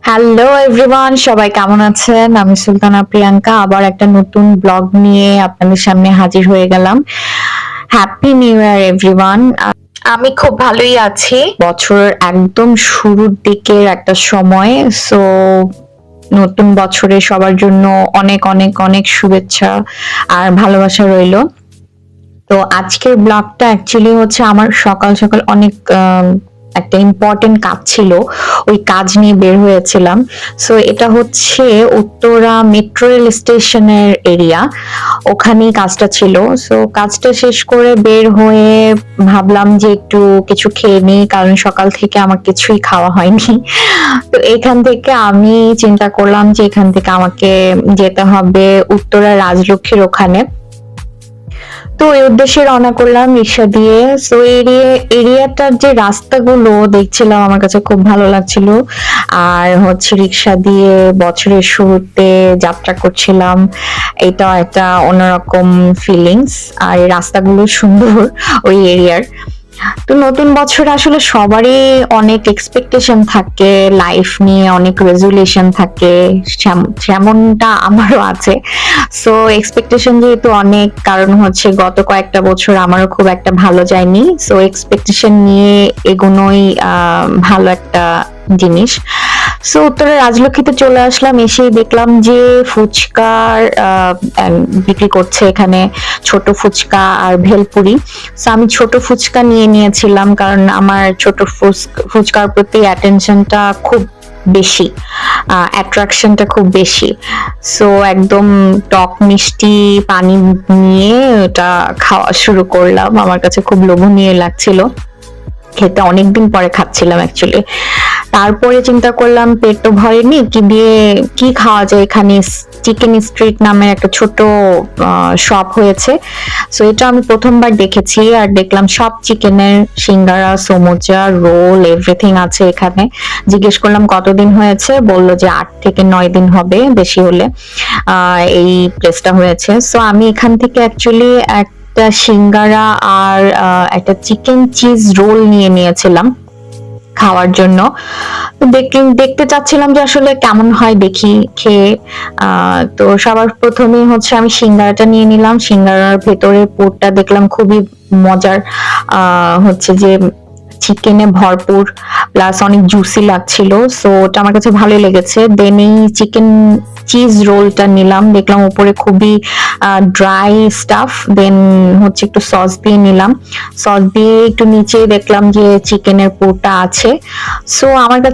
Hello everyone, সবাই কেমন আছেন? আমি সুলতানা প্রিয়াঙ্কা আবার একটা নতুন ব্লগ নিয়ে আপনাদের সামনে হাজির হয়ে গেলাম। Happy new year everyone. আমি খুব ভালোই আছি। বছরের একদম শুরুর দিকের একটা সময়, সো নতুন বছরে সবার জন্য অনেক অনেক অনেক শুভেচ্ছা আর ভালোবাসা রইলো। তো আজকের ব্লগটা অ্যাকচুয়ালি হচ্ছে আমার সকাল সকাল অনেক একটা ইম্পর্টেন্ট কাজ ছিল, ওই কাজ নিয়ে বের হয়েছিলাম। সো এটা হচ্ছে উত্তরা মেট্রো রেল স্টেশনের এরিয়া, ওখানেই কাজটা ছিল। সো কাজটা শেষ করে বের হয়ে ভাবলাম যে একটু কিছু খেয়ে নিই, কারণ সকাল থেকে আমার কিছুই খাওয়া হয়নি। তো এখান থেকে আমি চিন্তা করলাম যে এখান থেকে আমাকে যেতে হবে উত্তরা রাজলক্ষ্মীর ওখানে। তো এই উদ্দেশ্যে রওনা করলাম রিক্সা দিয়ে। সো এরিয়াটার যে রাস্তাগুলো দেখছিলাম আমার কাছে খুব ভালো লাগছিল, আর হচ্ছে রিক্সা দিয়ে বছরের শুরুতে যাত্রা করছিলাম, এটা একটা অন্যরকম ফিলিংস। আর এই রাস্তাগুলো সুন্দর ওই এরিয়ার। তো নতুন বছর আসলে সবারই অনেক এক্সপেকটেশন থাকে, লাইফ নিয়ে অনেক রেজুলেশন থাকে, যেমনটা আমারও আছে। সো এক্সপেকটেশন যেহেতু অনেক, কারণ হচ্ছে গত কয়েকটা বছর আমারও খুব একটা ভালো যায়নি, সো এক্সপেকটেশন নিয়ে এগোনোই ভালো একটা জিনিস। সো উত্তরে রাজলক্ষ্মীতে চলে আসলাম, এসেই দেখলাম যে ফুচকার বিক্রি করছে এখানে, ছোট ফুচকা আর ভেলপুরি। সো আমি ছোট ফুচকা নিয়ে নিয়েছিলাম, কারণ আমার ছোট ফুচকার প্রতি অ্যাটেনশনটা খুব বেশি, অ্যাট্রাকশনটা খুব বেশি। সো একদম টক মিষ্টি পানি নিয়ে ওটা খাওয়া শুরু করলাম, আমার কাছে খুব লোভনীয় লাগছিল, খেতে অনেকদিন পরে খাচ্ছিলাম অ্যাকচুয়ালি। তারপরে চিন্তা করলাম পেট তো ভরেনি, কি দিয়ে কি খাওয়া যায়, এখানে চিকেন স্ট্রিট নামের একটা ছোট শপ হয়েছে। সো এটা আমি প্রথমবার দেখেছি, আর দেখলাম সব চিকেনের সিঙ্গারা, সমোচা, রোল, এভরিথিং আছে এখানে। জিজ্ঞেস করলাম কতদিন হয়েছে, বলল যে 8 থেকে 9 দিন হবে, বেশি হলে এই প্লেসটা হয়েছে। সো আমি এখান থেকে অ্যাকচুয়ালি একটা সিঙ্গারা আর একটা চিকেন চিজ রোল নিয়ে নিয়েছিলাম খাওয়ার জন্য। দেখতে চাচ্ছিলাম যে আসলে কেমন হয় দেখি খেয়ে। তো সবার প্রথমেই হচ্ছে আমি সিঙ্গারাটা নিয়ে নিলাম। সিঙ্গারার ভেতরের পুরটা দেখলাম খুবই মজার, হচ্ছে যে চিকেনে ভরপুর, প্লাস অনেক জুসি লাগছিল। সো ওটা আমার কাছে ভালোই লেগেছে। দেন এই চিকেন চিজ রোলটা নিলাম, দেখলাম উপরে খুবই ড্রাই স্টাফ। দেন হচ্ছে একটু সস দিয়ে নিলাম, সস দিয়ে একটু নিচে দেখলাম যে চিকেনের পুরটা আছে। সো আমার কাছে